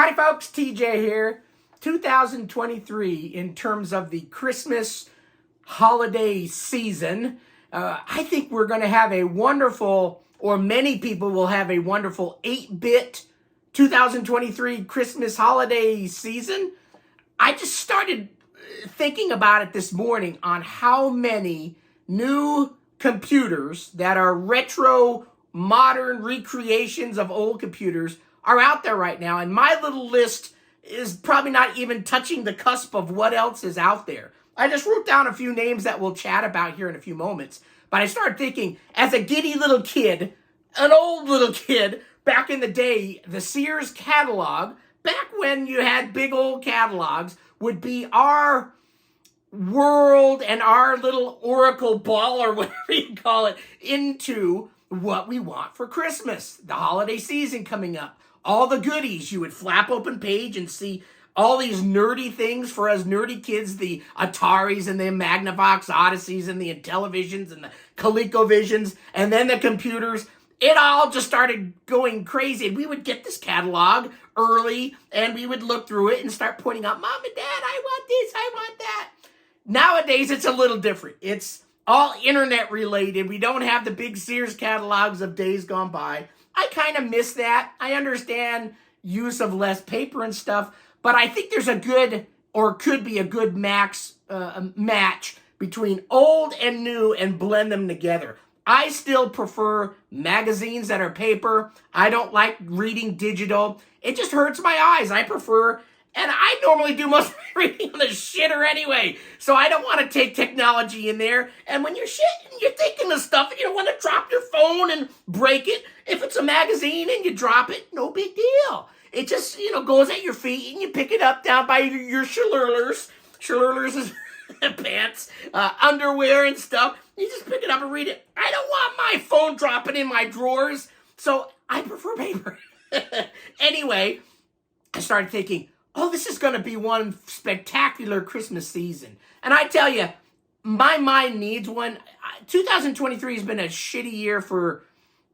Hi folks, TJ here. 2023 in terms of the Christmas holiday season. I think we're going to have a wonderful, or many people will have a wonderful 8-bit 2023 Christmas holiday season. I just started thinking about it this morning on how many new computers that are retro, modern recreations of old computers are out there right now. And my little list is probably not even touching the cusp of what else is out there. I just wrote down a few names that we'll chat about here in a few moments. But I started thinking, as a giddy little kid, an old little kid, back in the day, the Sears Catalog, back when you had big old catalogs, would be our world and our little oracle ball, or whatever you call it, into what we want for Christmas. The holiday season coming up. All the goodies. You would flap open page and see all these nerdy things for us nerdy kids, the Ataris and the Magnavox Odysseys and the Intellivisions and the ColecoVisions, and then the computers. It all just started going crazy. We would get this catalog early, and we would look through it and start pointing out, Mom and Dad, I want this, I want that. Nowadays, it's a little different. It's all internet related. We don't have the big Sears catalogs of days gone by. I kind of miss that. I understand use of less paper and stuff, but I think there's a good, or could be a good match between old and new and blend them together. I still prefer magazines that are paper. I don't like reading digital. It just hurts my eyes. I prefer, and I normally do most of my reading on the shitter anyway, so I don't want to take technology in there. And when you're shitting, you're thinking of stuff, and you don't want to drop your phone and break it. If it's a magazine and you drop it, no big deal. It just, goes at your feet, and you pick it up down by your shillurlers. Shillurlers is pants, underwear and stuff. You just pick it up and read it. I don't want my phone dropping in my drawers, so I prefer paper. Anyway, I started thinking, this is going to be one spectacular Christmas season. And I tell you, my mind needs one. 2023 has been a shitty year for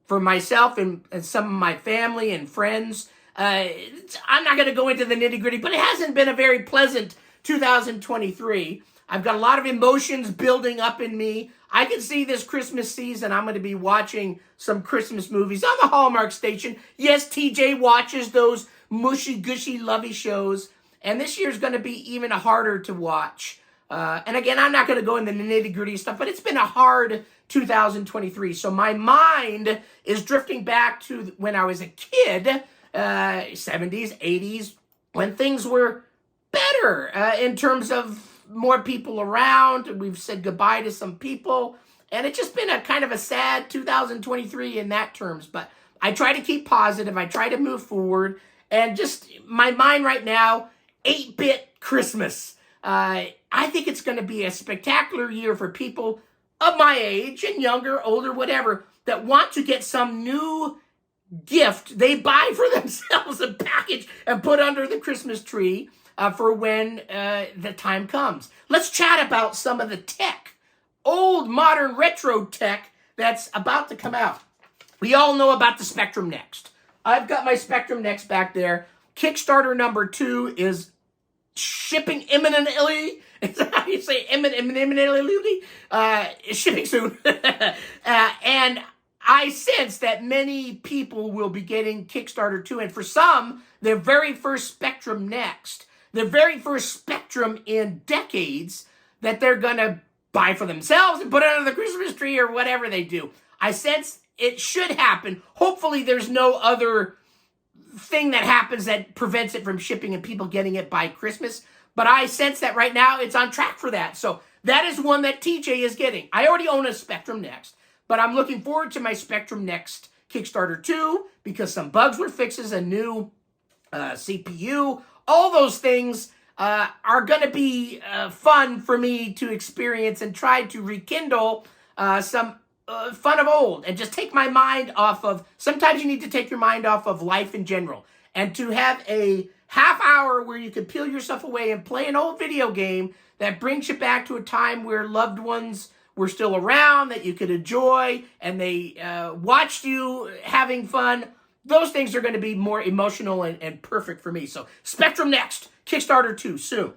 myself and some of my family and friends. I'm not going to go into the nitty-gritty, but it hasn't been a very pleasant 2023. I've got a lot of emotions building up in me. I can see this Christmas season I'm going to be watching some Christmas movies on the Hallmark station. Yes, TJ watches those mushy-gushy lovey shows, and this year's going to be even harder to watch. And again, I'm not going to go into the nitty-gritty stuff, but it's been a hard 2023. So my mind is drifting back to when I was a kid, 70s, 80s, when things were better in terms of more people around. We've said goodbye to some people, and it's just been a kind of a sad 2023 in that terms. But I try to keep positive. I try to move forward, and just my mind right now, 8-bit Christmas. I think it's going to be a spectacular year for people of my age and younger, older, whatever, that want to get some new gift they buy for themselves, a package, and put under the Christmas tree for when the time comes. Let's chat about some of the tech, old, modern, retro tech that's about to come out. We all know about the Spectrum Next. I've got my Spectrum Next back there. Kickstarter number 2 is shipping imminently. Is that how you say imminently? Shipping soon. And I sense that many people will be getting Kickstarter 2, and for some, their very first Spectrum Next, their very first Spectrum in decades, that they're going to buy for themselves and put it under the Christmas tree or whatever they do. I sense it should happen. Hopefully there's no other thing that happens that prevents it from shipping and people getting it by Christmas. But I sense that right now it's on track for that. So that is one that TJ is getting. I already own a Spectrum Next, but I'm looking forward to my Spectrum Next Kickstarter 2 because some bugs were fixes, a new CPU, all those things are going to be fun for me to experience and try to rekindle some fun of old and just take my mind off of, sometimes you need to take your mind off of life in general, and to have a half hour where you can peel yourself away and play an old video game that brings you back to a time where loved ones were still around, that you could enjoy, and they watched you having fun. those things are going to be more emotional and perfect for me. So Spectrum next, Kickstarter 2 soon.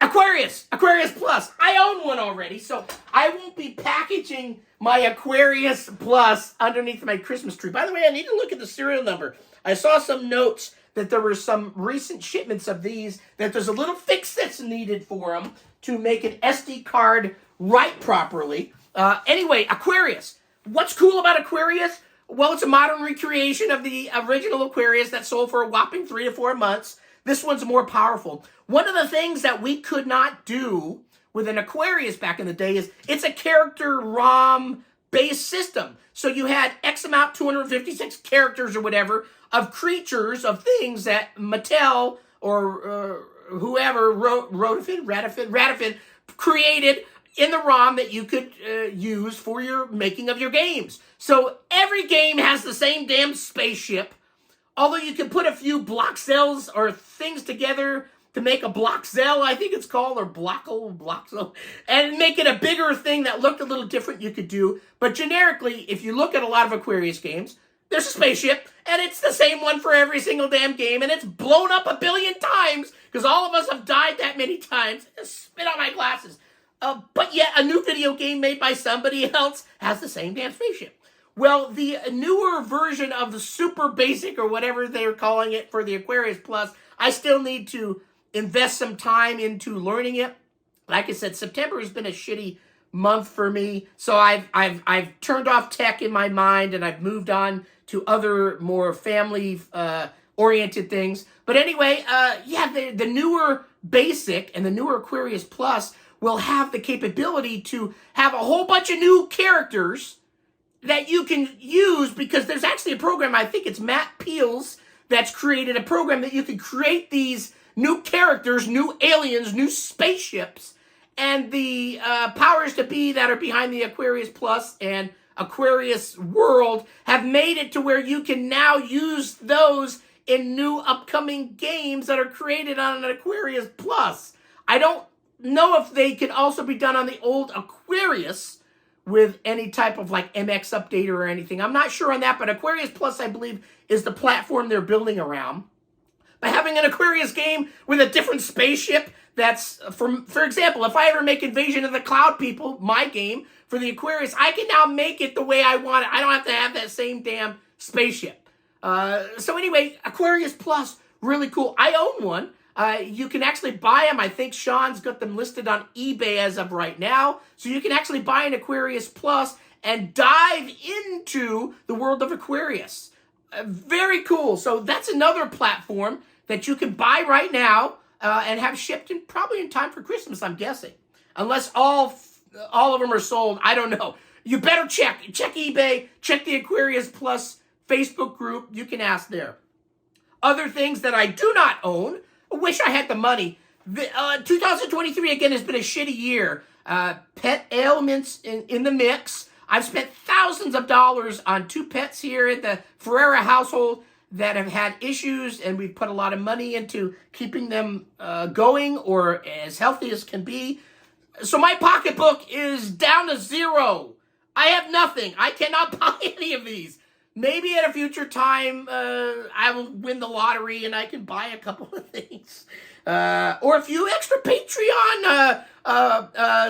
Aquarius Plus. I own one already, so I won't be packaging my Aquarius Plus underneath my Christmas tree. By the way, I need to look at the serial number. I saw some notes that there were some recent shipments of these, that there's a little fix that's needed for them to make an SD card write properly. Anyway, Aquarius. What's cool about Aquarius? Well, it's a modern recreation of the original Aquarius that sold for a whopping 3 to 4 months. This one's more powerful. One of the things that we could not do with an Aquarius back in the day is it's a character ROM-based system. So you had X amount, 256 characters or whatever, of creatures, of things that Mattel or whoever, Ratifin, created in the ROM that you could use for your making of your games. So every game has the same damn spaceship, although you can put a few block cells or things together to make a block cell, I think it's called, or block cell, and make it a bigger thing that looked a little different you could do. But generically, if you look at a lot of Aquarius games, there's a spaceship, and it's the same one for every single damn game, and it's blown up 1 billion times, because all of us have died that many times. Spit out my glasses. But yet, a new video game made by somebody else has the same damn spaceship. Well, the newer version of the super basic, or whatever they're calling it for the Aquarius Plus, I still need to invest some time into learning it. Like I said, September has been a shitty month for me, so I've turned off tech in my mind, and I've moved on to other more family oriented things. But anyway, yeah, the newer basic and the newer Aquarius Plus will have the capability to have a whole bunch of new characters that you can use, because there's actually a program, I think it's Matt Peels, that's created a program that you can create these new characters, new aliens, new spaceships, and the powers to be that are behind the Aquarius Plus and Aquarius World have made it to where you can now use those in new upcoming games that are created on an Aquarius Plus. I don't know if they can also be done on the old Aquarius with any type of like MX update or anything. I'm not sure on that, but Aquarius Plus, I believe, is the platform they're building around. By having an Aquarius game with a different spaceship, that's, for example, if I ever make Invasion of the Cloud People, my game, for the Aquarius, I can now make it the way I want it. I don't have to have that same damn spaceship. So anyway, Aquarius Plus, really cool. I own one. You can actually buy them. I think Sean's got them listed on eBay as of right now. So you can actually buy an Aquarius Plus and dive into the world of Aquarius. Very cool. So that's another platform that you can buy right now and have shipped probably in time for Christmas, I'm guessing. Unless all of them are sold. I don't know. You better check. Check eBay. Check the Aquarius Plus Facebook group. You can ask there. Other things that I do not own. I wish I had the money. 2023, again, has been a shitty year. Pet ailments in the mix. I've spent thousands of dollars on 2 pets here at the Ferreira household that have had issues, and we've put a lot of money into keeping them going or as healthy as can be. So my pocketbook is down to zero. I have nothing. I cannot buy any of these. Maybe at a future time, I will win the lottery and I can buy a couple of things. Or a few extra Patreon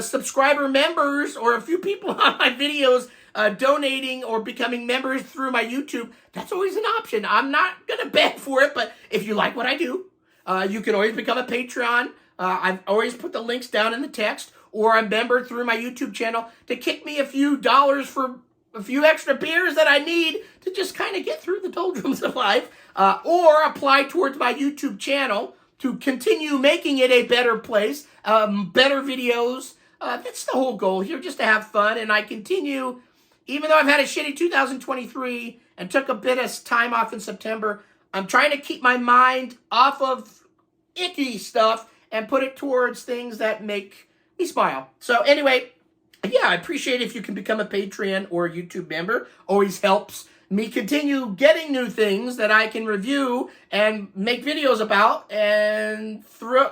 subscriber members, or a few people on my videos donating or becoming members through my YouTube. That's always an option. I'm not going to beg for it, but if you like what I do, you can always become a Patreon. I've always put the links down in the text, or a member through my YouTube channel to kick me a few dollars for a few extra beers that I need to just kind of get through the doldrums of life, or apply towards my YouTube channel to continue making it a better place, better videos. That's the whole goal here, just to have fun. And I continue, even though I've had a shitty 2023 and took a bit of time off in September, I'm trying to keep my mind off of icky stuff and put it towards things that make me smile. So anyway, yeah, I appreciate if you can become a Patreon or a YouTube member. Always helps me continue getting new things that I can review and make videos about and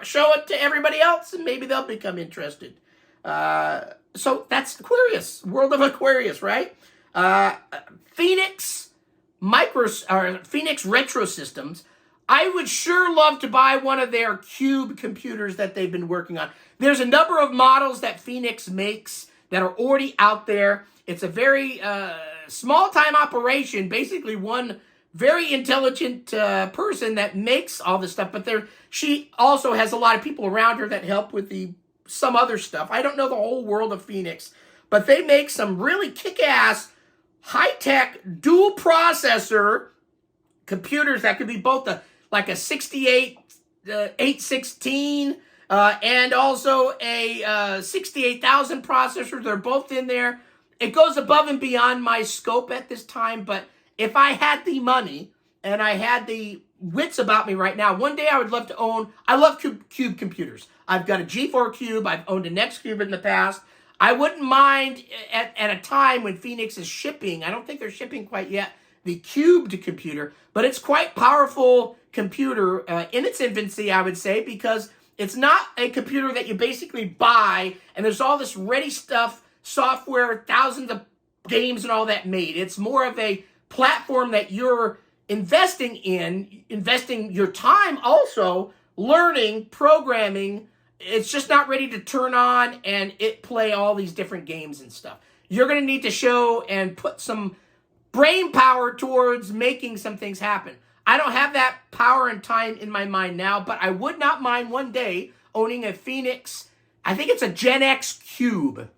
show it to everybody else, and maybe they'll become interested. So that's Aquarius, World of Aquarius, right? Foenix, Foenix Retro Systems, I would sure love to buy one of their cube computers that they've been working on. There's a number of models that Foenix makes that are already out there. It's a very small-time operation, basically one very intelligent person that makes all this stuff, but she also has a lot of people around her that help with some other stuff. I don't know the whole world of Foenix, but they make some really kick-ass, high-tech, dual-processor computers that could be both like a 68 816 and also a 68,000 processor. They're both in there. It goes above and beyond my scope at this time, but if I had the money and I had the wits about me right now, one day I would love to own, I love cube computers. I've got a G4 Cube. I've owned a Next Cube in the past. I wouldn't mind at a time when Foenix is shipping, I don't think they're shipping quite yet, the cubed computer, but it's quite powerful computer in its infancy, I would say, because it's not a computer that you basically buy and there's all this ready stuff, software, thousands of games and all that made. It's more of a platform that you're investing your time also, learning, programming. It's just not ready to turn on and play all these different games and stuff. You're going to need to show and put some brain power towards making some things happen. I don't have that power and time in my mind now, but I would not mind one day owning a Foenix. I think it's a Gen X Cube.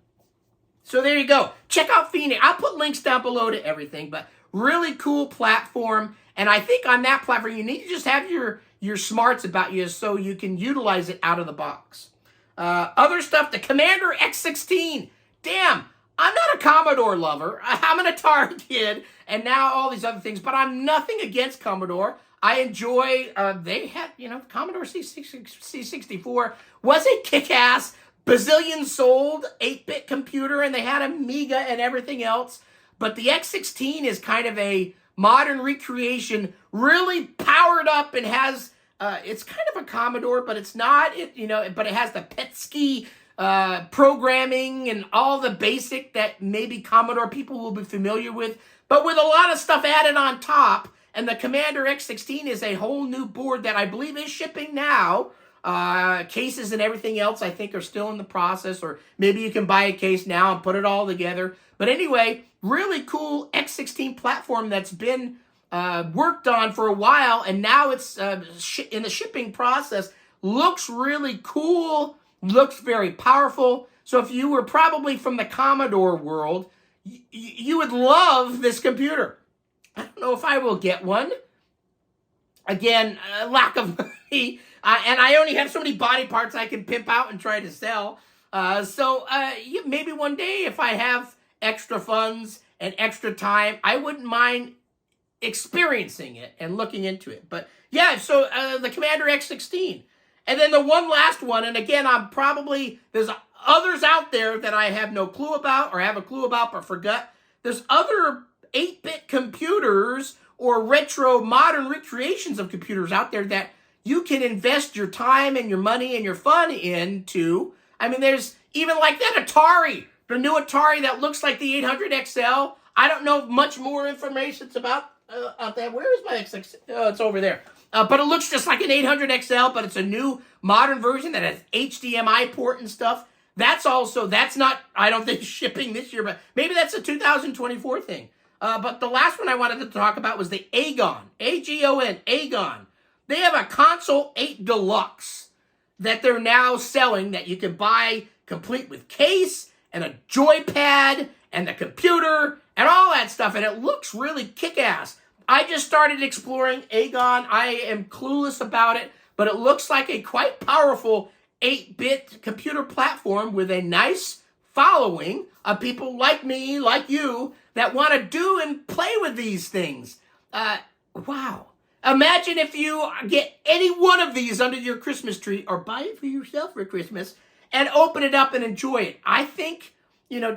So there you go. Check out Foenix. I'll put links down below to everything, but really cool platform. And I think on that platform, you need to just have your smarts about you so you can utilize it out of the box. Other stuff, the Commander X16. Damn, I'm not a Commodore lover. I'm an Atari kid, and now all these other things, but I'm nothing against Commodore. I enjoy, they had, Commodore C64 was a kick-ass, bazillion sold 8-bit computer, and they had Amiga and everything else, but the X16 is kind of a modern recreation, really powered up and has, it's kind of a Commodore, but it's not, but it has the Petsky programming and all the basic that maybe Commodore people will be familiar with, but with a lot of stuff added on top. And the Commander X16 is a whole new board that I believe is shipping now. Cases and everything else I think are still in the process, or maybe you can buy a case now and put it all together. But anyway, really cool X16 platform that's been worked on for a while, and now it's in the shipping process. Looks really cool. Looks very powerful. So if you were probably from the Commodore world, you would love this computer. I don't know if I will get one. Again, lack of money. And I only have so many body parts I can pimp out and try to sell. So maybe one day if I have extra funds and extra time, I wouldn't mind experiencing it and looking into it. But yeah, so the Commander X16. And then the one last one, and again, there's others out there that I have no clue about or have a clue about but forgot. There's other 8-bit computers or retro modern recreations of computers out there that you can invest your time and your money and your fun into. I mean, there's even like that Atari, the new Atari that looks like the 800 XL. I don't know much more information about that. Where is my X6? Oh, it's over there. But it looks just like an 800 XL, but it's a new modern version that has HDMI port and stuff. That's not, I don't think, shipping this year, but maybe that's a 2024 thing. But the last one I wanted to talk about was the Agon. A-G-O-N, Agon. They have a Console 8 Deluxe that they're now selling that you can buy complete with case and a joypad and the computer and all that stuff. And it looks really kick-ass. I just started exploring Agon. I am clueless about it, but it looks like a quite powerful 8-bit computer platform with a nice following of people like me, like you, that want to do and play with these things. Wow. Imagine if you get any one of these under your Christmas tree or buy it for yourself for Christmas and open it up and enjoy it. I think,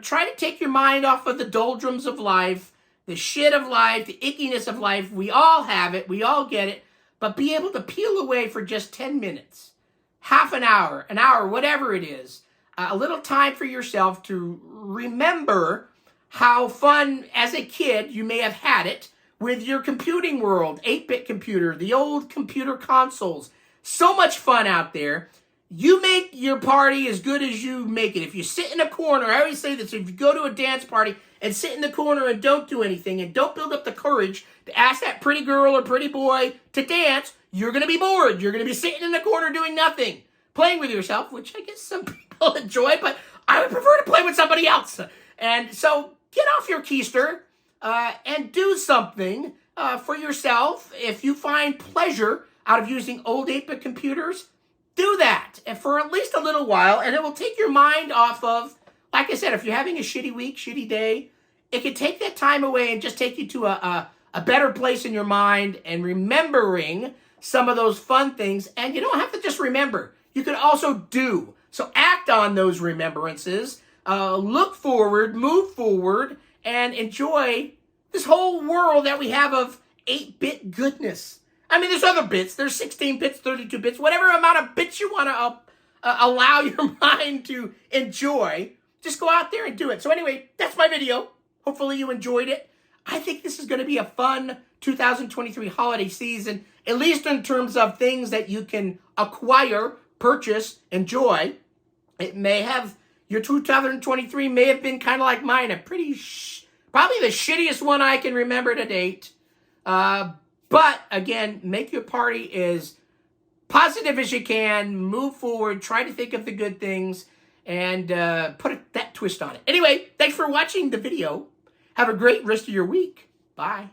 try to take your mind off of the doldrums of life, the shit of life, the ickiness of life. We all have it. We all get it. But be able to peel away for just 10 minutes, half an hour, whatever it is, a little time for yourself to remember how fun as a kid you may have had it with your computing world, 8-bit computer, the old computer consoles. So much fun out there. You make your party as good as you make it. If you sit in a corner, I always say this, if you go to a dance party and sit in the corner and don't do anything and don't build up the courage to ask that pretty girl or pretty boy to dance, you're going to be bored. You're going to be sitting in the corner doing nothing, playing with yourself, which I guess some people enjoy, but I would prefer to play with somebody else. And so get off your keister and do something for yourself. If you find pleasure out of using old 8-bit computers, do that for at least a little while, and it will take your mind off of, like I said, if you're having a shitty week, shitty day, it can take that time away and just take you to a better place in your mind and remembering some of those fun things. And you don't have to just remember. You can also do. So act on those remembrances, look forward, move forward, and enjoy this whole world that we have of 8-bit goodness. I mean, there's other bits. There's 16 bits, 32 bits, whatever amount of bits you want to allow your mind to enjoy. Just go out there and do it. So anyway, that's my video. Hopefully you enjoyed it. I think this is going to be a fun 2023 holiday season, at least in terms of things that you can acquire, purchase, enjoy. It may have, your 2023 may have been kind of like mine, probably the shittiest one I can remember to date. But again, make your party as positive as you can, move forward, try to think of the good things, and put that twist on it. Anyway, thanks for watching the video. Have a great rest of your week. Bye.